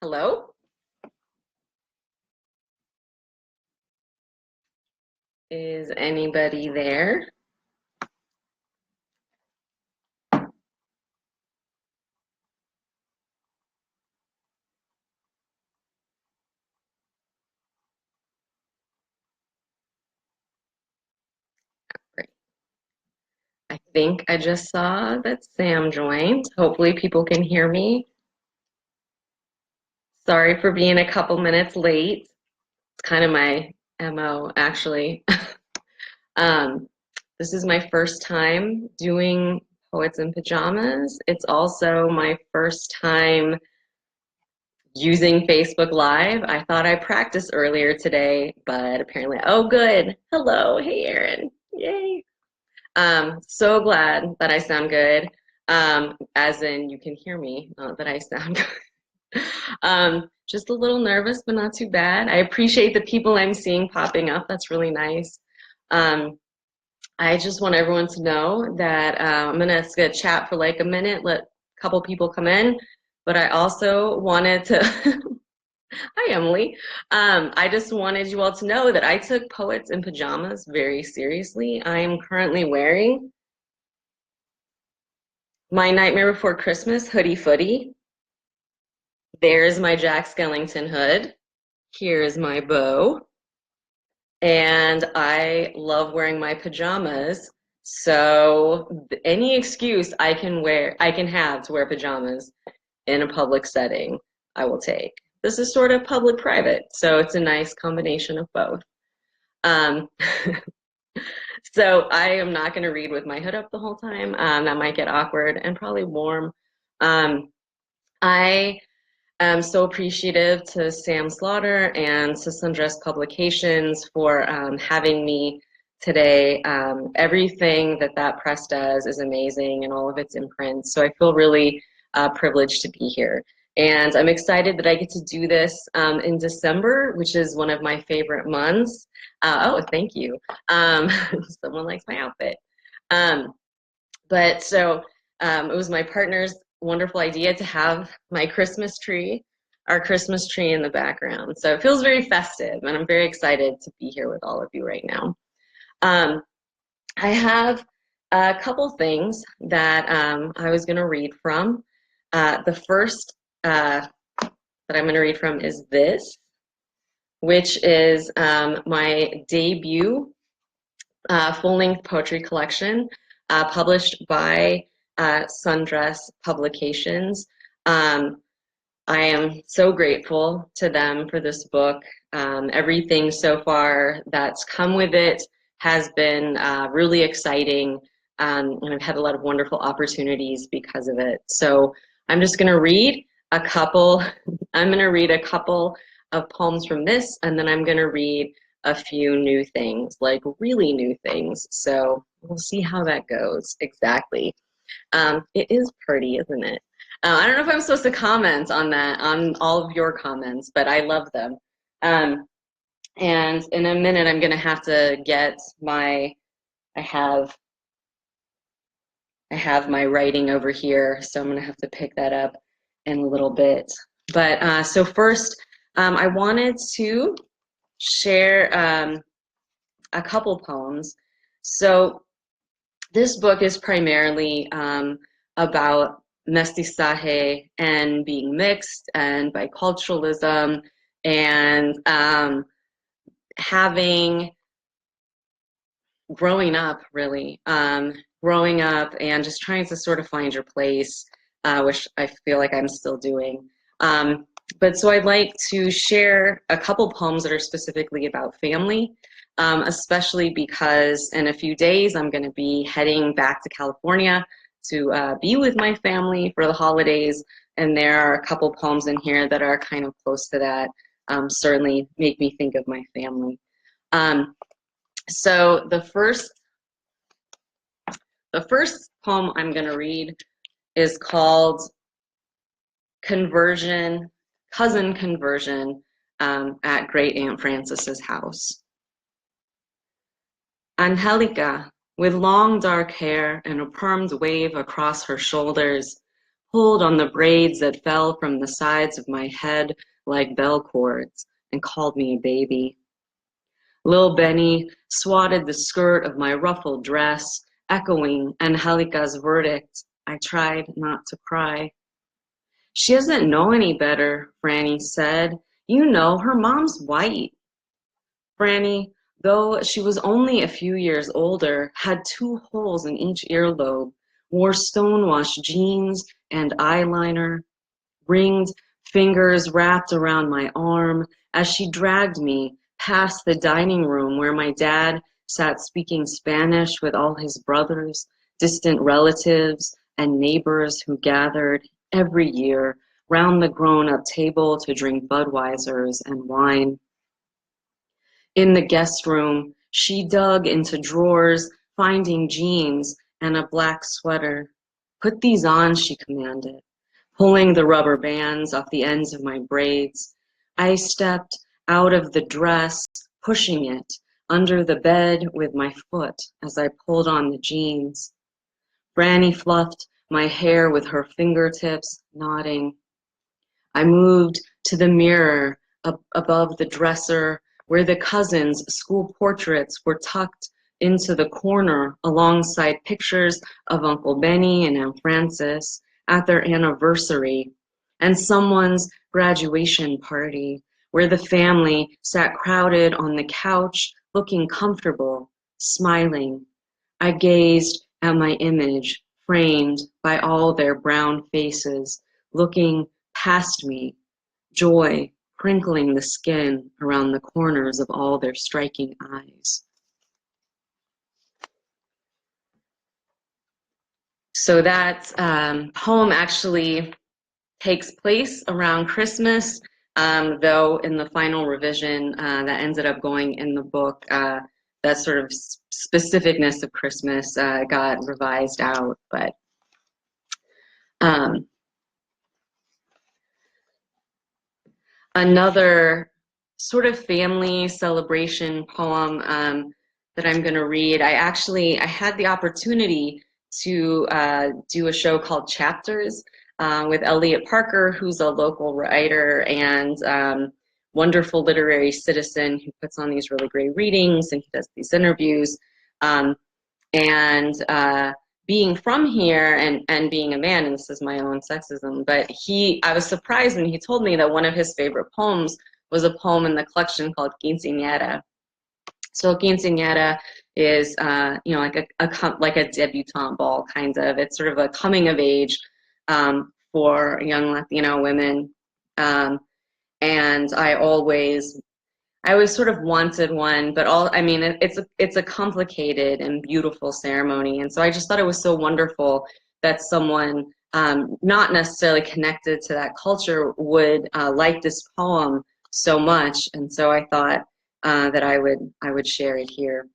Hello? Is anybody there? Great. I think I just saw that Sam joined. Hopefully people can hear me. Sorry for being a couple minutes late. It's kind of my MO, actually. This is my first time doing Poets in Pajamas. It's also my first time using Facebook Live. I thought I practiced earlier today, but apparently, oh, good. Hello. Hey, Erin. Yay. So glad that I sound good. As in you can hear me, not that I sound good. Just a little nervous, but not too bad. I appreciate the people I'm seeing popping up. That's really nice. I just want everyone to know that I'm gonna chat for like a minute, let a couple people come in, but I also wanted to, hi Emily, I just wanted you all to know that I took Poets in Pajamas very seriously. I am currently wearing my Nightmare Before Christmas hoodie footy. There's my Jack Skellington hood. Here's my bow. And I love wearing my pajamas. So any excuse I can have to wear pajamas in a public setting, I will take. This is sort of public-private, so it's a nice combination of both. So I am not going to read with my hood up the whole time. That might get awkward and probably warm. I am so appreciative to Sam Slaughter and to Sundress Publications for having me today. Everything that press does is amazing and all of its imprints. So I feel really privileged to be here. And I'm excited that I get to do this in December, which is one of my favorite months. Oh, thank you. Someone likes my outfit. But so it was my partner's wonderful idea to have my Christmas tree, our Christmas tree in the background. So it feels very festive, and I'm very excited to be here with all of you right now. I have a couple things that I was going to read from. The first that I'm going to read from is this, which is my debut full-length poetry collection published by Sundress Publications. I am so grateful to them for this book. Everything so far that's come with it has been really exciting, and I've had a lot of wonderful opportunities because of it. So I'm just going to read a couple. I'm going to read a couple of poems from this, and then I'm going to read a few new things, like really new things. So we'll see how that goes exactly. It is pretty, isn't it? I don't know if I'm supposed to comment on that, on all of your comments, but I love them. And in a minute, I'm going to have to get my, I have my writing over here, so I'm going to have to pick that up in a little bit. But so first, I wanted to share a couple poems. So this book is primarily about mestizaje and being mixed and biculturalism and growing up really, growing up and just trying to sort of find your place, which I feel like I'm still doing. But so I'd like to share a couple poems that are specifically about family, especially because in a few days I'm going to be heading back to California to be with my family for the holidays, and there are a couple poems in here that are kind of close to that, certainly make me think of my family. So the first poem I'm going to read is called Cousin Conversion at Great Aunt Frances's house. Angelica, with long dark hair and a permed wave across her shoulders, pulled on the braids that fell from the sides of my head like bell cords, and called me a baby. Lil Benny swatted the skirt of my ruffled dress, echoing Angelica's verdict. I tried not to cry. She doesn't know any better, Franny said. You know, her mom's white. Franny, though she was only a few years older, had 2 holes in each earlobe, wore stonewashed jeans and eyeliner, ringed fingers wrapped around my arm as she dragged me past the dining room where my dad sat speaking Spanish with all his brothers, distant relatives, and neighbors who gathered every year round the grown-up table to drink Budweisers and wine. In the guest room, she dug into drawers, finding jeans and a black sweater. Put these on, she commanded, pulling the rubber bands off the ends of my braids. I stepped out of the dress, pushing it under the bed with my foot as I pulled on the jeans. Franny fluffed my hair with her fingertips, nodding. I moved to the mirror above the dresser where the cousins' school portraits were tucked into the corner alongside pictures of Uncle Benny and Aunt Frances at their anniversary and someone's graduation party where the family sat crowded on the couch looking comfortable, smiling. I gazed at my image framed by all their brown faces, looking past me, joy crinkling the skin around the corners of all their striking eyes. So that poem actually takes place around Christmas, though in the final revision that ended up going in the book, that sort of specificness of Christmas got revised out. But another sort of family celebration poem that I'm going to read. I had the opportunity to do a show called Chapters with Elliot Parker, who's a local writer and wonderful literary citizen who puts on these really great readings and he does these interviews. Being from here and being a man, and this is my own sexism, but I was surprised when he told me that one of his favorite poems was a poem in the collection called Quinceañera. So Quinceañera is, like a debutante ball, kind of. It's sort of a coming of age for young Latino women. And I always sort of wanted one, but it's a complicated and beautiful ceremony. And so I just thought it was so wonderful that someone not necessarily connected to that culture would like this poem so much. And so I thought that I would share it here.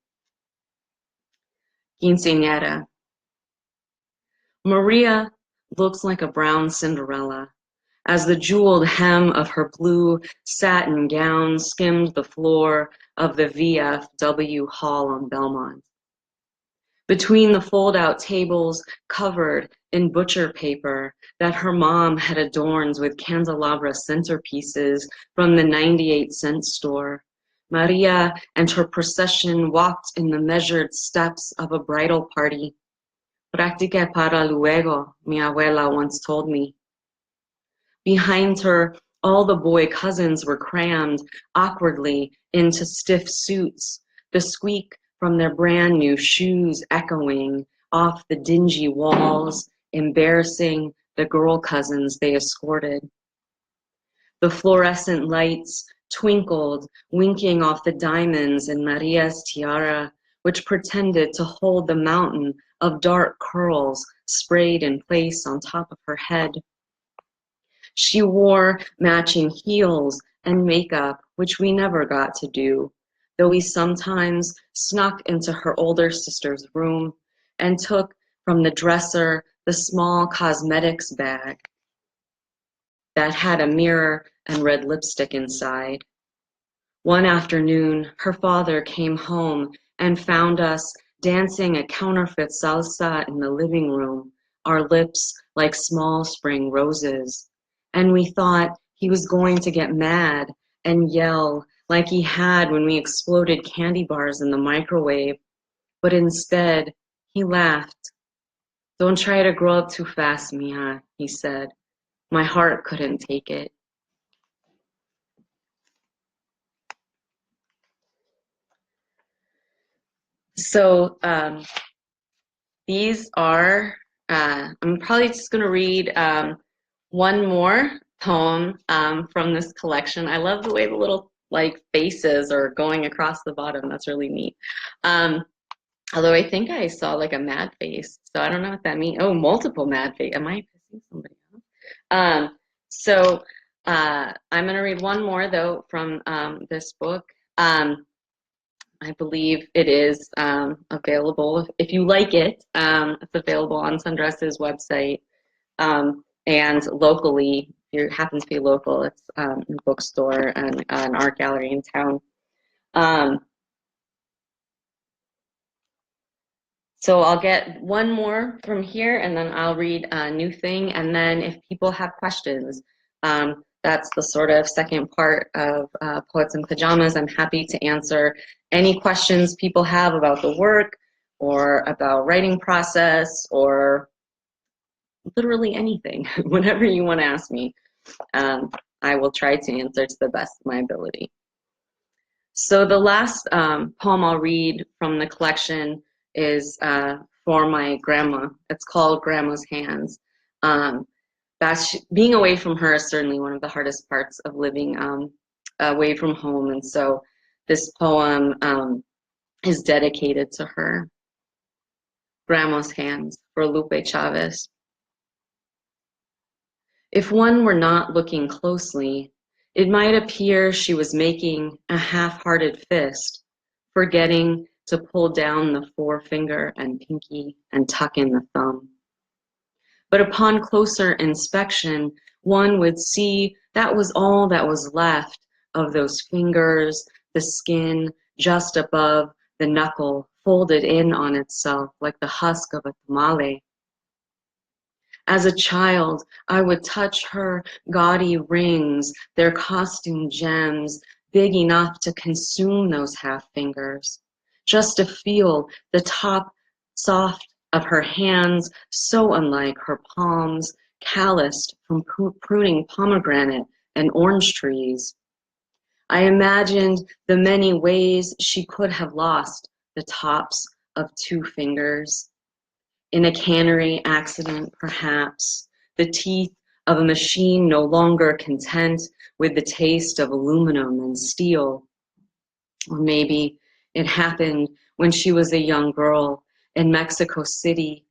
Quinceañera. Maria looks like a brown Cinderella as the jeweled hem of her blue satin gown skimmed the floor of the VFW Hall on Belmont. Between the fold-out tables covered in butcher paper that her mom had adorned with candelabra centerpieces from the 98-cent store, Maria and her procession walked in the measured steps of a bridal party. Practica para luego, mi abuela once told me. Behind her, all the boy cousins were crammed awkwardly into stiff suits, the squeak from their brand new shoes echoing off the dingy walls, embarrassing the girl cousins they escorted. The fluorescent lights twinkled, winking off the diamonds in Maria's tiara, which pretended to hold the mountain of dark curls sprayed in place on top of her head. She wore matching heels and makeup, which we never got to do, though we sometimes snuck into her older sister's room and took from the dresser the small cosmetics bag that had a mirror and red lipstick inside. One afternoon, her father came home and found us dancing a counterfeit salsa in the living room our lips like small spring roses. And we thought he was going to get mad and yell like he had when we exploded candy bars in the microwave. But instead, he laughed. "Don't try to grow up too fast, mija," he said. My heart couldn't take it. So these are, I'm probably just going to read one more poem from this collection. I love the way the little like faces are going across the bottom. That's really neat. Although I think I saw like a mad face, so I don't know what that means. Oh, multiple mad face. Am I pissing somebody off? So I'm going to read one more though from this book. I believe it is available. If you like it, it's available on Sundress's website and locally. If you happen to be local, it's in a bookstore and an art gallery in town. So I'll get one more from here, and then I'll read a new thing. And then if people have questions, that's the sort of second part of Poets in Pajamas. I'm happy to answer any questions people have about the work or about writing process or literally anything. Whatever you want to ask me, I will try to answer to the best of my ability. So the last poem I'll read from the collection is for my grandma. It's called Grandma's Hands. Being away from her is certainly one of the hardest parts of living away from home, and so this poem is dedicated to her. Grandma's Hands, for Lupe Chavez. If one were not looking closely, it might appear she was making a half-hearted fist, forgetting to pull down the forefinger and pinky and tuck in the thumb. But upon closer inspection, one would see that was all that was left of those fingers, the skin just above the knuckle folded in on itself like the husk of a tamale. As a child, I would touch her gaudy rings, their costume gems, big enough to consume those half fingers, just to feel the top soft of her hands, so unlike her palms, calloused from pruning pomegranate and orange trees. I imagined the many ways she could have lost the tops of two fingers. In a cannery accident, perhaps, the teeth of a machine no longer content with the taste of aluminum and steel. Or maybe it happened when she was a young girl in Mexico City,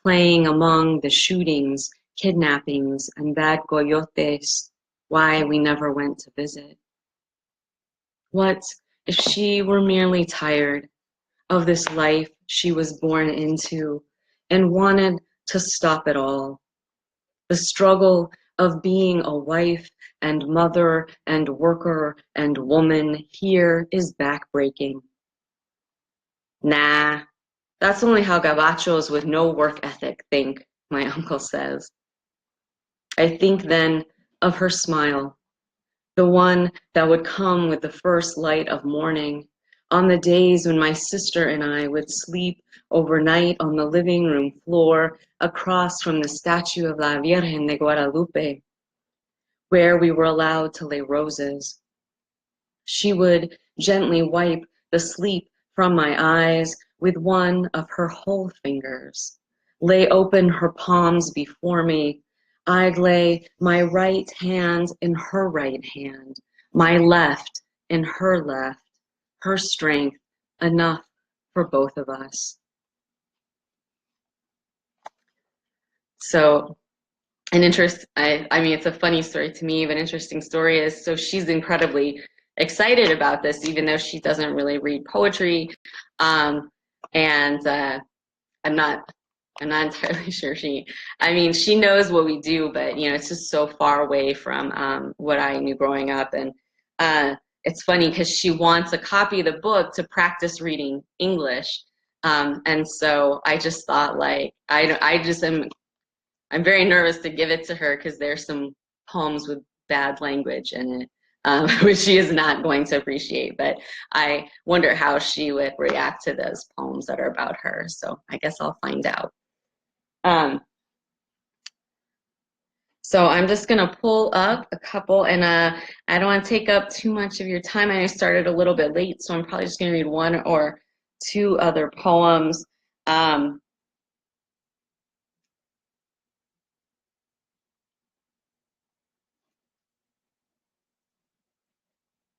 playing among the shootings, kidnappings, and bad coyotes, why we never went to visit. What if she were merely tired of this life she was born into and wanted to stop it all? The struggle of being a wife and mother and worker and woman here is backbreaking. Nah, that's only how gabachos with no work ethic think, my uncle says. I think then of her smile, the one that would come with the first light of morning, on the days when my sister and I would sleep overnight on the living room floor across from the statue of La Virgen de Guadalupe, where we were allowed to lay roses. She would gently wipe the sleep from my eyes with one of her whole fingers, lay open her palms before me. I'd lay my right hand in her right hand, my left in her left, her strength enough for both of us. So I mean, it's a funny story to me, but an interesting story is, so she's incredibly excited about this, even though she doesn't really read poetry. And I'm not entirely sure she knows what we do, but it's just so far away from what I knew growing up. And it's funny because she wants a copy of the book to practice reading English. And so I just thought, like, I just am I'm very nervous to give it to her because there's some poems with bad language in it, which she is not going to appreciate. But I wonder how she would react to those poems that are about her. So I guess I'll find out. So I'm just gonna pull up a couple, and I don't want to take up too much of your time. I started a little bit late, so I'm probably just gonna read one or two other poems.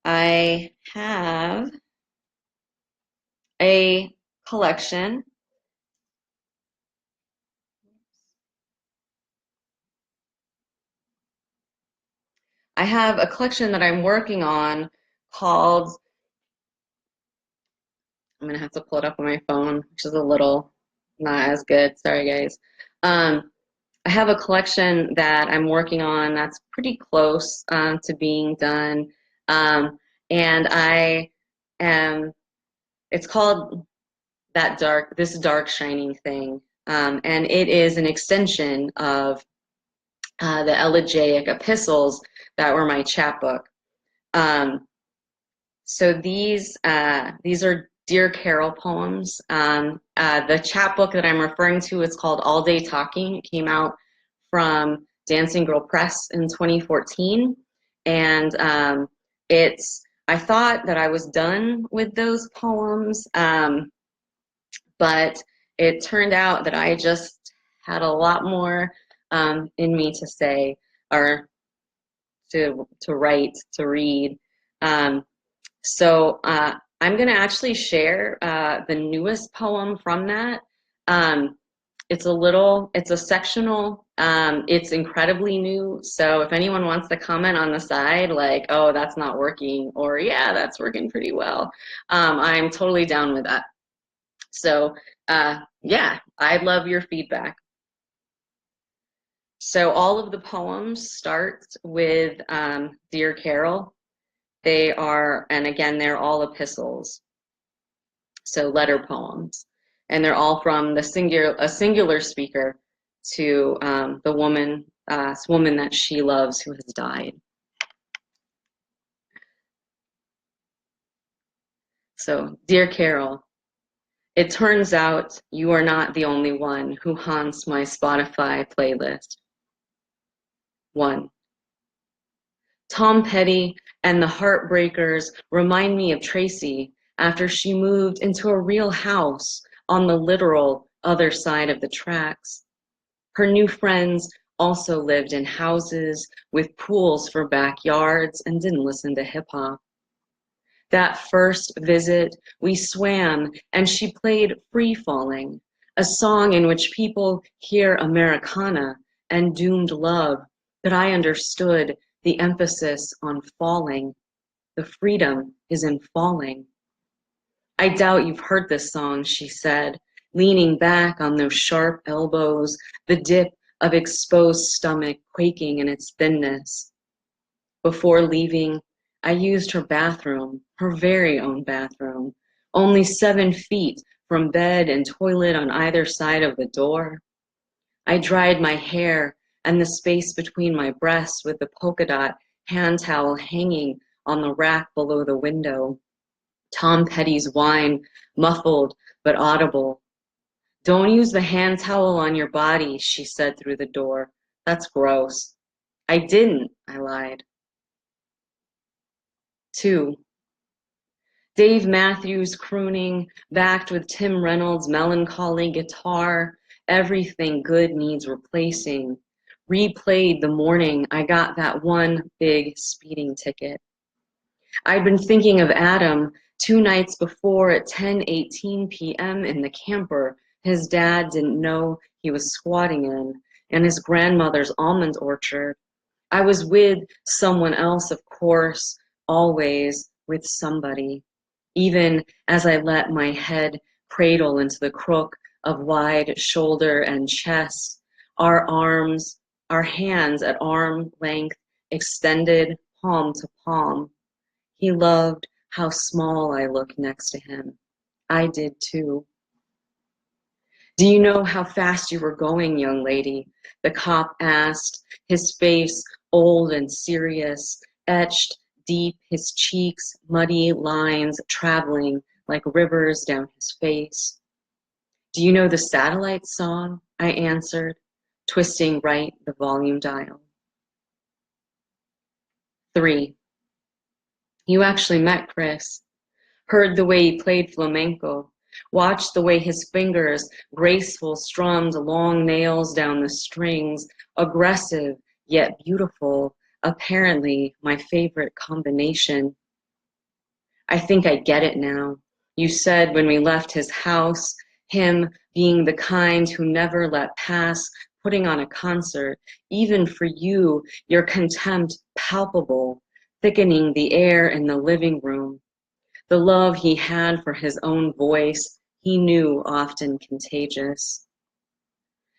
I have a collection. I have a collection that I'm working on called, I'm gonna have to pull it up on my phone, which is a little not as good. Sorry, guys. I have a collection that I'm working on that's pretty close to being done. And I am, it's called This Dark Shining Thing. And it is an extension of the elegiac epistles that were my chapbook. So these are Dear Carol poems. The chapbook that I'm referring to is called All Day Talking. It came out from Dancing Girl Press in 2014, and I thought that I was done with those poems, but it turned out that I just had a lot more in me to say, or to write, to read. So I'm going to actually share the newest poem from that. It's a sectional, it's incredibly new. So if anyone wants to comment on the side, like, oh, that's not working, or yeah, that's working pretty well, I'm totally down with that. So yeah, I'd love your feedback. So all of the poems start with Dear Carol. They are, and again, they're all epistles, so letter poems, and they're all from a singular speaker to the woman that she loves who has died. So, Dear Carol, it turns out you are not the only one who haunts my Spotify playlist. 1. Tom Petty and the Heartbreakers remind me of Tracy after she moved into a real house on the literal other side of the tracks. Her new friends also lived in houses with pools for backyards and didn't listen to hip hop. That first visit, we swam and she played Free Falling, a song in which people hear Americana and doomed love, but I understood the emphasis on falling. The freedom is in falling. I doubt you've heard this song, she said, leaning back on those sharp elbows, the dip of exposed stomach quaking in its thinness. Before leaving, I used her bathroom, her very own bathroom, only 7 feet from bed and toilet on either side of the door. I dried my hair and the space between my breasts with the polka dot hand towel hanging on the rack below the window. Tom Petty's whine, muffled but audible. Don't use the hand towel on your body, she said through the door. That's gross. I didn't, I lied. 2. Dave Matthews crooning, backed with Tim Reynolds' melancholy guitar. Everything good needs replacing. Replayed the morning I got that one big speeding ticket. I'd been thinking of Adam 2 nights before at 10:18 p.m. in the camper his dad didn't know he was squatting in, and his grandmother's almond orchard. I was with someone else, of course, always with somebody, even as I let my head cradle into the crook of wide shoulder and chest, our arms, our hands at arm length, extended palm to palm. He loved how small I looked next to him. I did too. Do you know how fast you were going, young lady? The cop asked, his face old and serious, etched deep, his cheeks muddy lines traveling like rivers down his face. Do you know the satellite song? I answered, twisting right the volume dial. 3. You actually met Chris, heard the way he played flamenco, watched the way his fingers, graceful, strummed long nails down the strings, aggressive yet beautiful, apparently my favorite combination. I think I get it now. You said when we left his house, him being the kind who never let pass putting on a concert, even for you, your contempt palpable, thickening the air in the living room. The love he had for his own voice, he knew often contagious.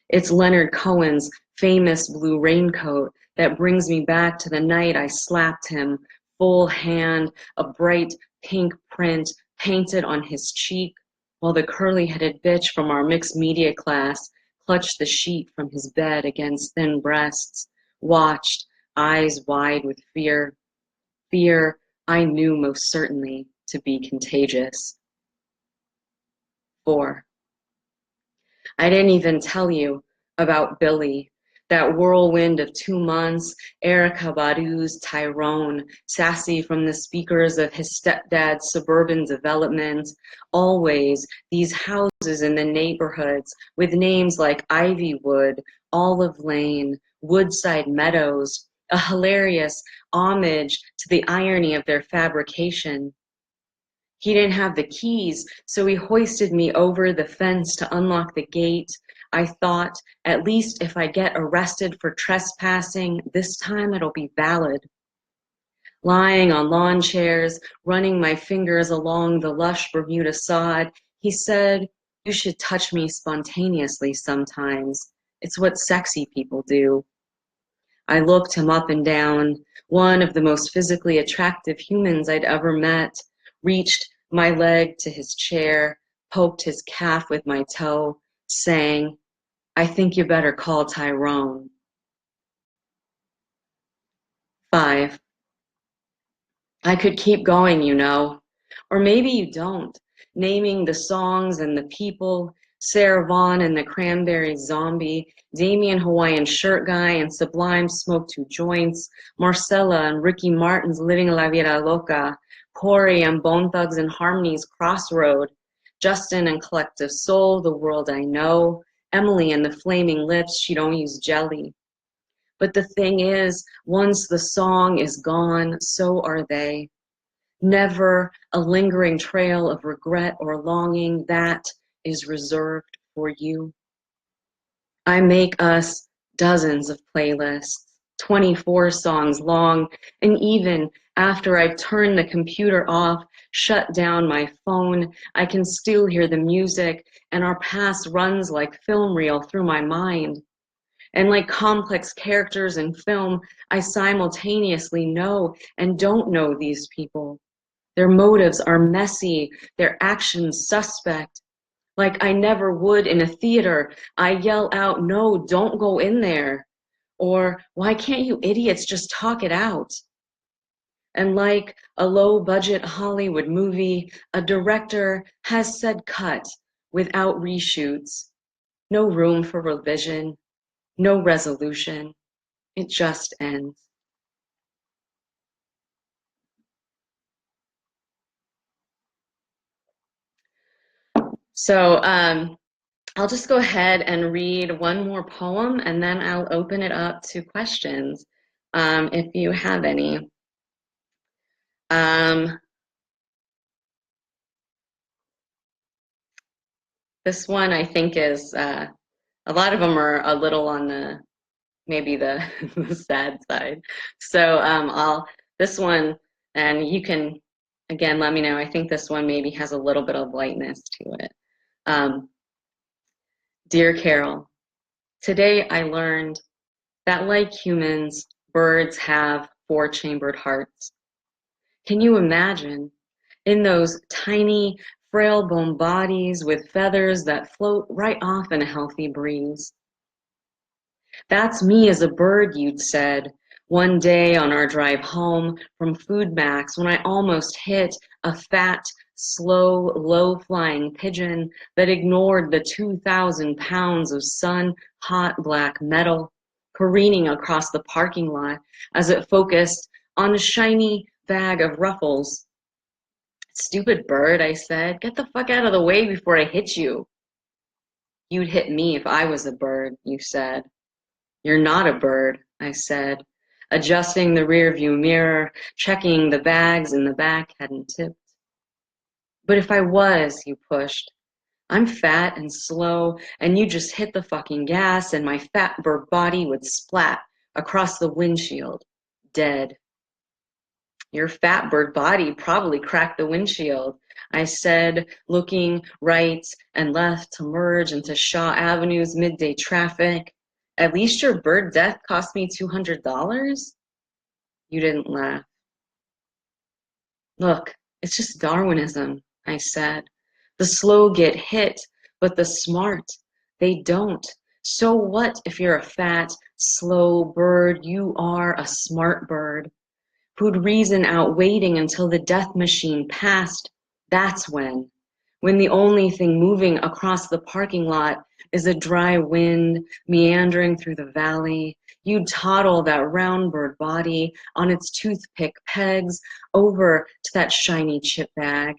It's Leonard Cohen's famous blue raincoat that brings me back to the night I slapped him, full hand, a bright pink print painted on his cheek, while the curly-headed bitch from our mixed media class clutched the sheet from his bed against thin breasts, watched, eyes wide with fear. Fear I knew most certainly to be contagious. 4. I didn't even tell you about Billy, that whirlwind of 2 months, Erica Badu's Tyrone, sassy from the speakers of his stepdad's suburban development, always these houses in the neighborhoods with names like Ivywood, Olive Lane, Woodside Meadows, a hilarious homage to the irony of their fabrication. He didn't have the keys, so he hoisted me over the fence to unlock the gate. I thought, at least if I get arrested for trespassing, this time it'll be valid. Lying on lawn chairs, running my fingers along the lush Bermuda sod, he said, you should touch me spontaneously sometimes. It's what sexy people do. I looked him up and down, one of the most physically attractive humans I'd ever met, reached my leg to his chair, poked his calf with my toe, saying, I think you better call Tyrone. 5. I could keep going, you know, or maybe you don't, naming the songs and the people, Sarah Vaughan and the Cranberry Zombie, Damien Hawaiian Shirt Guy and Sublime Smoke Two Joints, Marcella and Ricky Martin's Living La Vida Loca, Corey and Bone Thugs and Harmony's Crossroad, Justin and Collective Soul, The World I Know, Emily and the Flaming Lips, She Don't Use Jelly. But the thing is, once the song is gone, so are they. Never a lingering trail of regret or longing that is reserved for you. I make us dozens of playlists, 24 songs long, and even after I turn the computer off, shut down my phone, I can still hear the music, and our past runs like film reel through my mind. And like complex characters in film, I simultaneously know and don't know these people. Their motives are messy, their actions suspect. Like I never would in a theater, I yell out, no, don't go in there. Or why can't you idiots just talk it out? And like a low-budget Hollywood movie, a director has said cut without reshoots. No room for revision, no resolution. It just ends. So I'll just go ahead and read one more poem and then I'll open it up to questions if you have any. This one I think is, a lot of them are a little on the, maybe the, the sad side. So this one, and you can, again, let me know. I think this one maybe has a little bit of lightness to it. Dear Carol, today I learned that like humans, birds have four-chambered hearts. Can you imagine in those tiny frail bone bodies with feathers that float right off in a healthy breeze. That's me as a bird, you'd said, one day on our drive home from Food Max when I almost hit a fat, slow, low-flying pigeon that ignored the 2,000 pounds of sun-hot black metal careening across the parking lot as it focused on a shiny bag of ruffles. Stupid bird, I said. Get the fuck out of the way before I hit you. You'd hit me if I was a bird, you said. You're not a bird, I said, adjusting the rearview mirror, checking the bags in the back hadn't tipped. But if I was, you pushed. I'm fat and slow, and you just hit the fucking gas, and my fat bird body would splat across the windshield, dead. Your fat bird body probably cracked the windshield, I said, looking right and left to merge into Shaw Avenue's midday traffic. At least your bird death cost me $200? You didn't laugh. Look, it's just Darwinism, I said. The slow get hit, but the smart, they don't. So what if you're a fat, slow bird? You are a smart bird who'd reason out waiting until the death machine passed. That's when the only thing moving across the parking lot is a dry wind meandering through the valley. You'd toddle that round bird body on its toothpick pegs over to that shiny chip bag.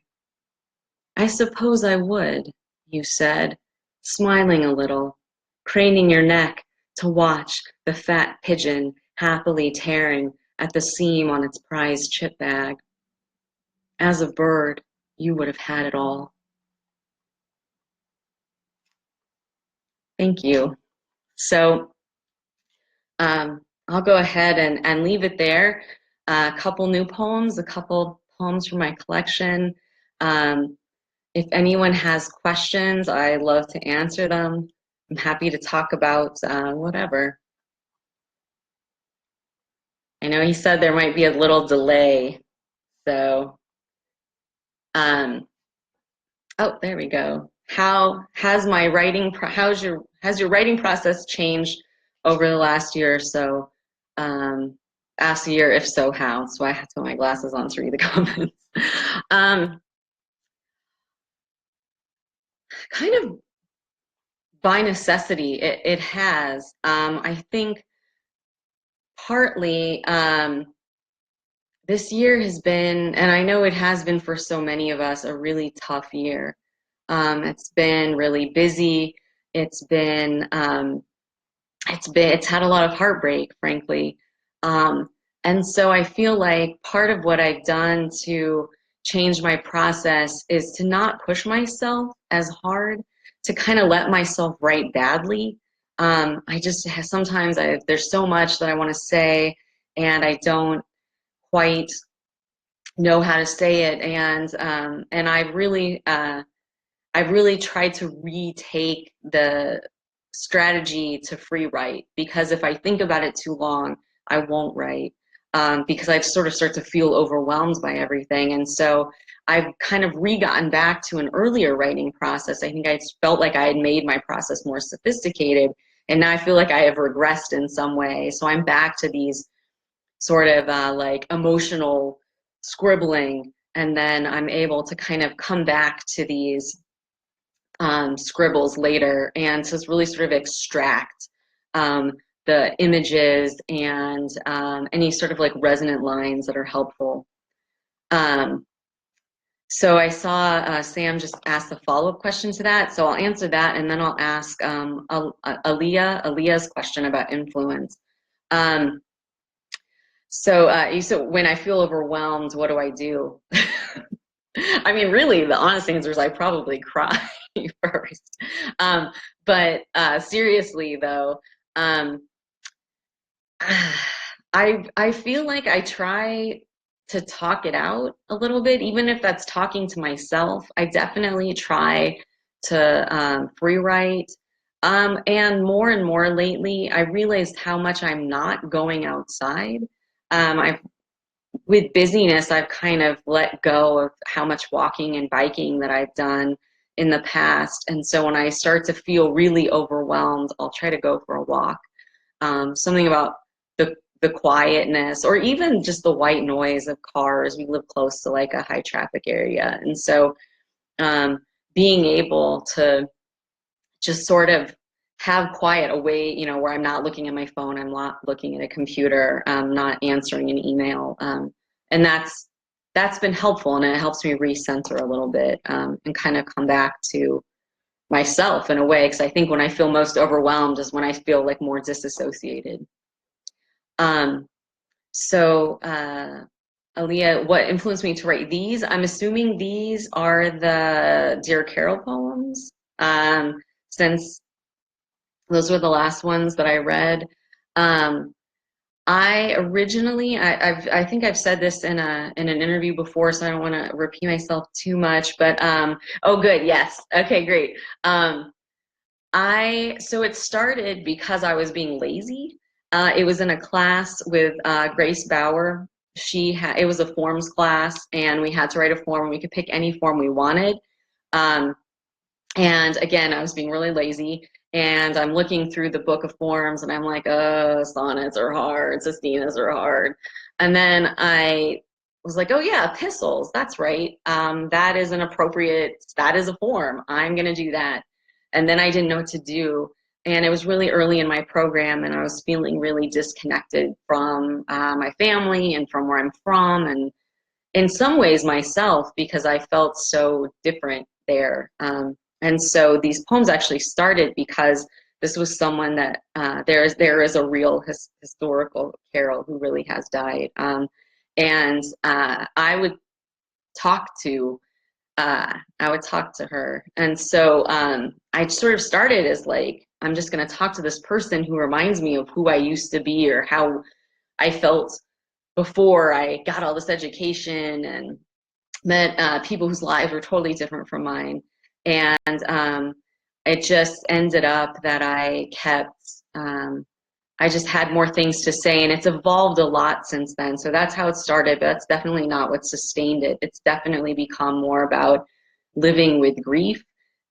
I suppose I would, you said, smiling a little, craning your neck to watch the fat pigeon happily tearing at the seam on its prized chip bag. As a bird, you would have had it all. Thank you. So I'll go ahead and leave it there. A couple new poems, a couple poems from my collection. If anyone has questions, I love to answer them. I'm happy to talk about whatever. I know he said there might be a little delay, so oh, there we go. How has my writing? Has your writing process changed over the last year or so? Ask a year, if so, how? So I have to put my glasses on to read the comments. Kind of by necessity, it has. I think partly this year has been, and I know it has been for so many of us, a really tough year. It's been really busy. It's had a lot of heartbreak, frankly. And so I feel like part of what I've done to change my process is to not push myself as hard, to kind of let myself write badly. I just sometimes there's so much that I want to say, and I don't quite know how to say it, and I've really tried to retake the strategy to free write, because if I think about it too long, I won't write, because I sort of start to feel overwhelmed by everything. And so I've kind of gotten back to an earlier writing process. I think I felt like I had made my process more sophisticated, and now I feel like I have regressed in some way. So I'm back to these sort of like emotional scribbling, and then I'm able to kind of come back to these scribbles later, and to really sort of extract the images and any sort of like resonant lines that are helpful. So I saw Sam just asked a follow-up question to that, so I'll answer that, and then I'll ask Aaliyah's question about influence. So when I feel overwhelmed, what do I do? I mean, really, the honest answer is I probably cry first. But seriously, though, I feel like I try to talk it out a little bit, even if that's talking to myself. I definitely try to free write. And more lately, I realized how much I'm not going outside. I've with busyness, I've kind of let go of how much walking and biking that I've done in the past. And so when I start to feel really overwhelmed, I'll try to go for a walk. Something about the quietness, or even just the white noise of cars. We live close to like a high traffic area. And so being able to just sort of have quiet away, you know, where I'm not looking at my phone, I'm not looking at a computer, I'm not answering an email. And that's been helpful, and it helps me recenter a little bit, and kind of come back to myself in a way, because I think when I feel most overwhelmed is when I feel like more disassociated. So Aaliyah, what influenced me to write these? I'm assuming these are the Dear Carol poems, since those were the last ones that I read. I originally, I think I've said this in an interview before, so I don't want to repeat myself too much. But oh, good, yes, okay, great. So it started because I was being lazy. It was in a class with Grace Bauer. It was a forms class, and we had to write a form. We could pick any form we wanted. And again, I was being really lazy, and I'm looking through the book of forms, and I'm like, oh, sonnets are hard, sestinas are hard. And then I was like, oh yeah, epistles, that's right. That is that is a form. I'm gonna do that. And then I didn't know what to do. And it was really early in my program, and I was feeling really disconnected from my family and from where I'm from, and in some ways myself, because I felt so different there. And so these poems actually started because this was someone that there is a real historical Carol who really has died. And I would talk to her. And so I sort of started as like, I'm just going to talk to this person who reminds me of who I used to be, or how I felt before I got all this education and met people whose lives were totally different from mine. And it just ended up that I just had more things to say, and it's evolved a lot since then. So that's how it started, but that's definitely not what sustained it. It's definitely become more about living with grief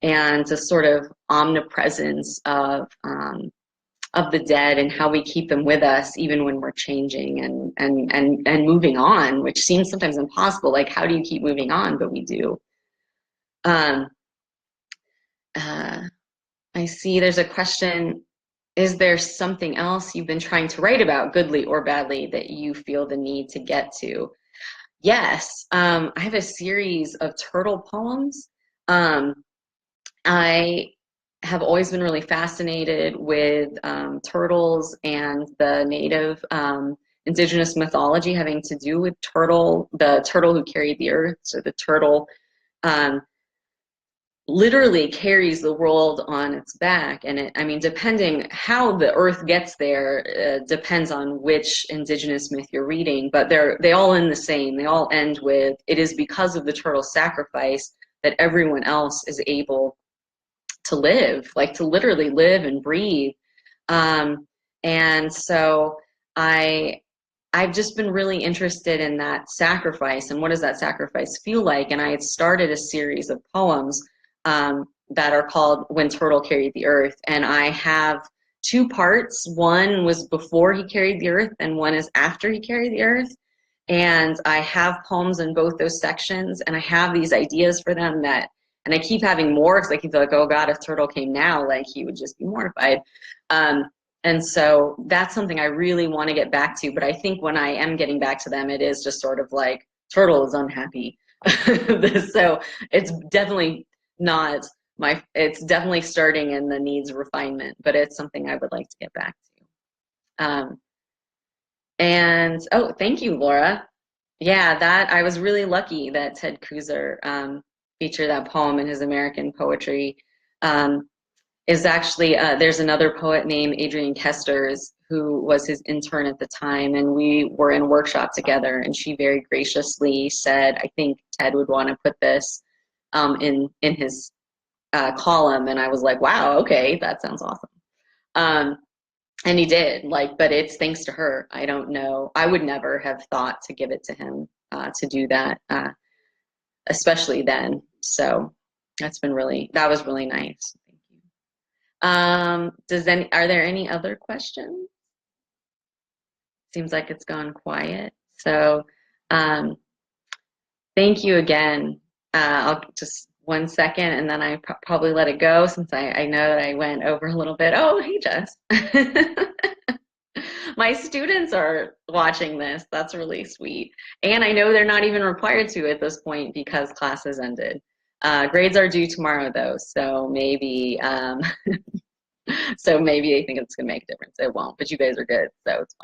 and the sort of omnipresence of the dead, and how we keep them with us even when we're changing and moving on, which seems sometimes impossible. Like, how do you keep moving on? But we do. I see there's a question. Is there something else you've been trying to write about, goodly or badly, that you feel the need to get to? Yes, I have a series of turtle poems. I have always been really fascinated with turtles and the native indigenous mythology having to do with the turtle who carried the earth. So the turtle literally carries the world on its back. And I mean, depending how the earth gets there, depends on which indigenous myth you're reading, but they all end the same. They all end with, it is because of the turtle's sacrifice that everyone else is able to live, like to literally live and breathe. And so I've just been really interested in that sacrifice, and what does that sacrifice feel like? And I had started a series of poems that are called When Turtle Carried the Earth, and I have two parts. One was before he carried the earth, and one is after he carried the earth. And I have poems in both those sections, and I have these ideas for them and I keep having more, because I keep like, oh God, if Turtle came now, like he would just be mortified. And so that's something I really want to get back to. But I think when I am getting back to them, it is just sort of like, Turtle is unhappy. So it's definitely not it's definitely starting in the needs refinement, but it's something I would like to get back to. And oh, thank you, Laura. Yeah, I was really lucky that Ted Kruser featured that poem in his American poetry. Is actually, there's another poet named Adrienne Kesters who was his intern at the time, and we were in a workshop together, and she very graciously said, I think Ted would want to put this in his column, and I was like, wow, okay, that sounds awesome. And he did, like, but it's thanks to her. I don't know. I would never have thought to give it to him to do that, especially then. So that was really nice. Thank you. Are there any other questions? Seems like it's gone quiet. So thank you again. I'll just 1 second and then I probably let it go since I know that I went over a little bit. Oh, hey, Jess. My students are watching this. That's really sweet. And I know they're not even required to at this point because classes ended. Grades are due tomorrow though, so maybe so maybe they think it's gonna make a difference. It won't, but you guys are good, so it's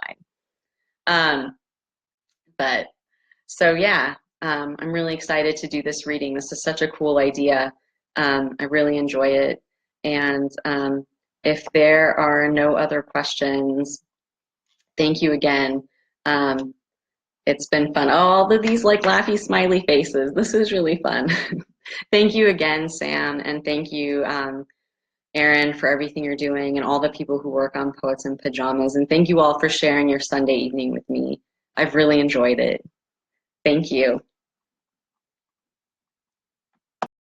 fine. But so yeah, I'm really excited to do this reading. This is such a cool idea. I really enjoy it. And if there are no other questions, thank you again. It's been fun. All of these like laughy smiley faces. This is really fun. Thank you again, Sam, and thank you, Erin, for everything you're doing and all the people who work on Poets in Pajamas. And thank you all for sharing your Sunday evening with me. I've really enjoyed it. Thank you.